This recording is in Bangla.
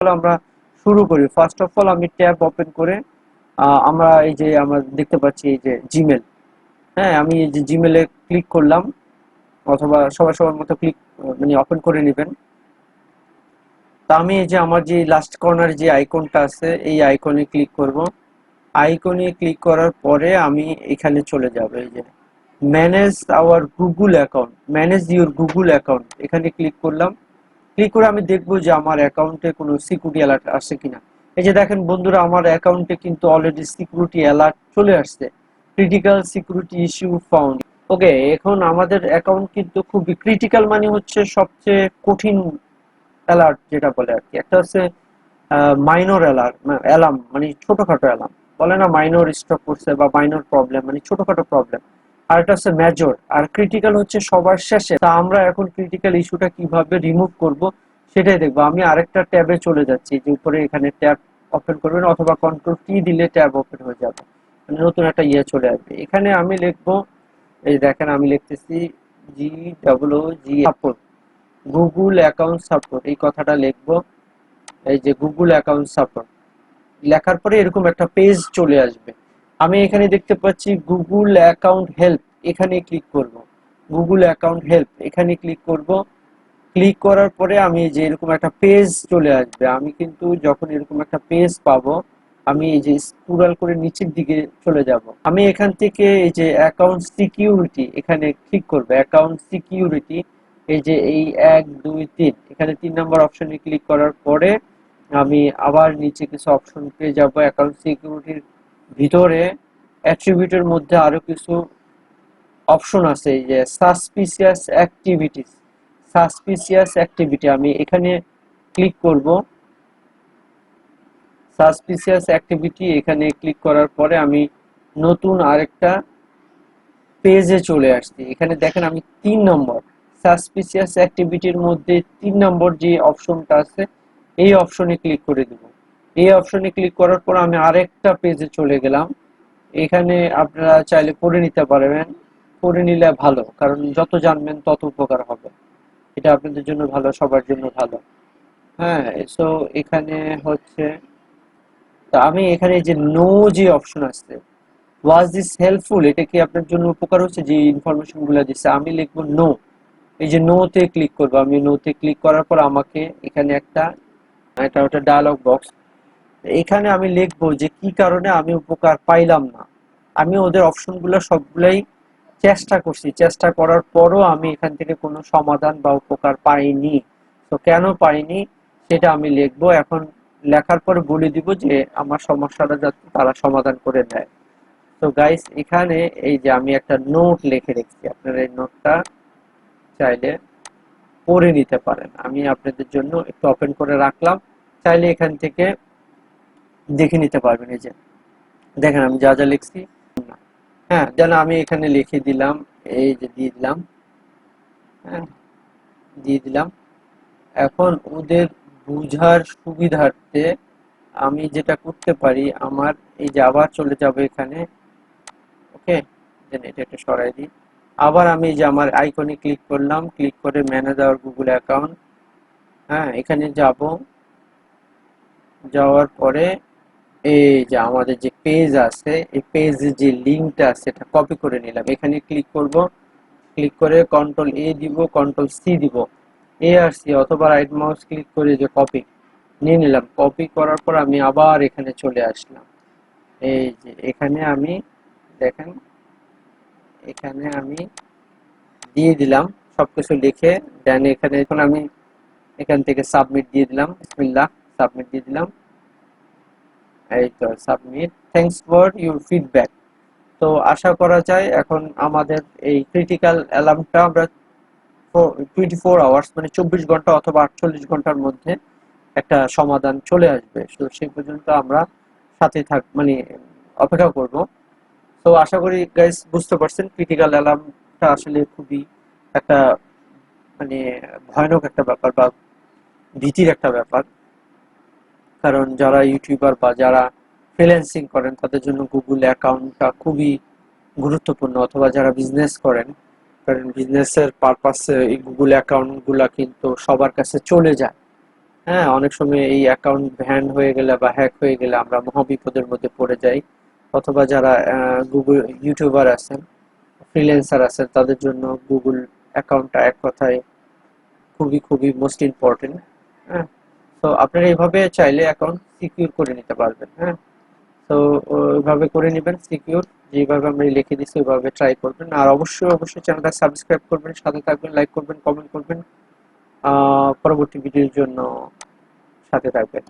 আমরা শুরু করি। ফার্স্ট অফ অল আমি ট্যাব ওপেন করে আমরা এই যে আমরা দেখতে পাচ্ছি এই যে জিমেল। হ্যাঁ, আমি এই যে জিমেলে ক্লিক করলাম, অথবা সবার সবার মতো ক্লিক মানে ওপেন করে নেবেন। তা আমি এই যে আমার যে লাস্ট কর্নার যে আইকনটা আছে এই আইকনে ক্লিক করব। আইকনে ক্লিক করার পরে আমি এখানে চলে যাব, এই যে manage hour Google account, manage your Google account, এখানে ক্লিক করলাম। ক্লিক করে আমি দেখবো যে আমার অ্যাকাউন্টে কোনো সিকিউরিটি অ্যালার্ট আসছে কিনা। এই যে দেখেন বন্ধুরা, আমার অ্যাকাউন্টে কিন্তু অলরেডি সিকিউরিটি অ্যালার্ট চলে আসছে, ক্রিটিক্যাল সিকিউরিটি ইস্যু ফাউন্ড। ওকে, এখন আমাদের অ্যাকাউন্ট কিন্তু খুবই ক্রিটিক্যাল, মানে হচ্ছে সবচেয়ে কঠিন অ্যালার্ট যেটা বলে আর কি। একটা হচ্ছে মাইনর অ্যালার্ট, অ্যালার্ম মানে ছোটখাটো অ্যালার্ম, বলে না মাইনর স্ট্রোক করছে বা মাইনর প্রবলেম মানে ছোটখাটো প্রবলেম। আর এটা হচ্ছে মেজর, আর ক্রিটিক্যাল হচ্ছে সবার শেষে। তা আমরা এখন ক্রিটিক্যাল ইস্যুটা কিভাবে রিমুভ করব সেটাই দেখবো। আমি আরেকটা ট্যাবে চলে যাচ্ছি, যে উপরে এখানে ট্যাব ওপেন করবেন অথবা কন্ট্রোল টি দিলে ট্যাব ওপেন হয়ে যাবে, মানে নতুন একটা ইয়ে চলে আসবে। এখানে আমি লিখবো, এই দেখেন আমি লিখতেছি GOOG support, Google account support, এই কথাটা লিখবো। এই যে গুগল অ্যাকাউন্ট সাপোর্ট লেখার পরে এরকম একটা পেজ চলে আসবে। আমি এখানে দেখতে পাচ্ছি গুগল অ্যাকাউন্ট হেল্প, এখানে ক্লিক করব। গুগল অ্যাকাউন্ট হেল্প এখানে ক্লিক করব। ক্লিক করার পরে আমি যে এরকম একটা পেজ চলে আসবে, আমি কিন্তু যখন এরকম একটা পেজ পাবো, আমি এই যে স্ক্রল করে নিচের দিকে চলে যাব। আমি এখান থেকে এই যে অ্যাকাউন্ট সিকিউরিটি এখানে ক্লিক করব। অ্যাকাউন্ট সিকিউরিটি, এই যে এই 1 2 3 এখানে 3 নম্বর অপশনে ক্লিক করার পরে আমি আবার নিচে কিছু অপশন পেয়ে যাব। অ্যাকাউন্ট সিকিউরিটির ভিতরে অ্যাট্রিবিউটের মধ্যে আরো কিছু অপশন আছে, এই যে সাসপিসিয়াস অ্যাক্টিভিটিস, সাসপিসিয়াস অ্যাক্টিভিটি আমি এখানে ক্লিক করব। সাসপিসিয়াস অ্যাক্টিভিটি এখানে ক্লিক করার পরে আমি নতুন আরেকটা পেজে চলে আসছি। এখানে দেখেন আমি 3 নম্বর সাসপিসিয়াস অ্যাক্টিভিটির মধ্যে 3 নম্বর যে অপশনটা আছে এই অপশনে ক্লিক করে দেব। এই অপশনে ক্লিক করার পর আমি আরেকটা পেজে চলে গেলাম। এখানে আপনারা চাইলে পড়ে নিতে পারবেন, পড়ে নিলে ভালো, কারণ যত জানবেন তত উপকার হবে। এটা আপনাদের জন্য ভালো, সবার জন্য ভালো। হ্যাঁ, সো এখানে হচ্ছে, তা আমি এখানে যে নো যে অপশন আছে, ওয়াজ দিস হেল্পফুল, এটা কি আপনার জন্য উপকার হচ্ছে যে ইনফরমেশন গুলো দিচ্ছে, আমি লিখবো নো। এই যে নো তে ক্লিক করবো। আমি নো তে ক্লিক করার পর আমাকে এখানে একটা এটা ওটা ডায়লগ বক্স, এখানে আমি লিখবো যে কি কারণে আমি উপকার পাইলাম না। আমি ওদের অপশনগুলো সবগুলাই চেষ্টা করছি, চেষ্টা করার পরও আমি এখান থেকে কোনো সমাধান বা উপকার পাইনি। তো কেন পাইনি সেটা আমি লিখবো। এখন লেখার পর বলে দিব যে আমার সমস্যাটা যাতে তারা সমাধান করে দেয়। তো গাইস, এখানে এই যে আমি একটা নোট লিখে রেখেছি, আপনারা এই নোটটা চাইলে পড়ে নিতে পারেন। আমি আপনাদের জন্য একটু ওপেন করে রাখলাম, চাইলে এখান থেকে দেখে নিতে পারবেন। এই যে দেখেন আমি যা যা লিখছি। হ্যাঁ, যেন আমি এখানে লিখে দিলাম, এই যে দিয়ে দিলাম। হ্যাঁ, দিয়ে দিলাম। এখন ওদের বুঝার সুবিধার্থে আমি যেটা করতে পারি, আমার এই যে আবার চলে যাব এখানে। ওকে, দেন এটা একটু সরাই দিই। আবার আমি এই যে আমার আইকনে ক্লিক করলাম, ক্লিক করে ম্যানেজ আওয়ার গুগল অ্যাকাউন্ট। হ্যাঁ, এখানে যাব। যাওয়ার পরে এই যে আমাদের যে পেজ আছে, এই পেজের যে লিঙ্কটা আছে এটা কপি করে নিলাম। এখানে ক্লিক করব, ক্লিক করে কন্ট্রোল এ দিব, কন্ট্রোল সি দিব, এ আর সি, অথবা রাইট মাউস ক্লিক করে যে কপি নিয়ে নিলাম। কপি করার পর আমি আবার এখানে চলে আসলাম। এই যে এখানে আমি দেখেন, এখানে আমি দিয়ে দিলাম সবকিছু লিখে। দেন এখানে এখন আমি এখান থেকে সাবমিট দিয়ে দিলাম, বিসমিল্লাহ, সাবমিট দিয়ে দিলাম। এই তো submit, thanks for your feedback. তো আশা করা যায় এখন আমাদের এই ক্রিটিক্যাল অ্যালার্মটা আমরা 24 আওয়ার্স মানে 24 ঘন্টা অথবা 48 ঘন্টার মধ্যে একটা সমাধান চলে আসবে। তো সেই পর্যন্ত আমরা সাথে থাক মানে অপেক্ষা করব। তো আশা করি গাইস বুঝতে পারছেন ক্রিটিক্যাল অ্যালার্মটা আসলে খুবই একটা মানে ভয়ানক একটা ব্যাপার বা ভীতির একটা ব্যাপার। কারণ যারা ইউটিউবার বা যারা ফ্রিল্যান্সিং করেন তাদের জন্য গুগল অ্যাকাউন্টটা খুবই গুরুত্বপূর্ণ, অথবা যারা বিজনেস করেন, কারণ বিজনেসের পারপাসে এই গুগল অ্যাকাউন্টগুলা কিন্তু সবার কাছে চলে যায়। হ্যাঁ, অনেক সময় এই অ্যাকাউন্ট ভ্যান হয়ে গেলে বা হ্যাক হয়ে গেলে আমরা মহাবিপদের মধ্যে পড়ে যাই। অথবা যারা গুগল ইউটিউবার আছেন, ফ্রিল্যান্সার আছেন, তাদের জন্য গুগল অ্যাকাউন্টটা এক কথায় খুবই খুবই মোস্ট ইম্পর্টেন্ট। হ্যাঁ, তো আপনারা এইভাবে চাইলে অ্যাকাউন্ট সিকিউর করে নিতে পারবেন। হ্যাঁ, তো ওইভাবে করে নেবেন সিকিউর, যেভাবে আমরা লিখে দিচ্ছি ওইভাবে ট্রাই করবেন। আর অবশ্যই অবশ্যই চ্যানেলটা সাবস্ক্রাইব করবেন, সাথে থাকবেন, লাইক করবেন, কমেন্ট করবেন। পরবর্তী ভিডিওর জন্য সাথে থাকবেন।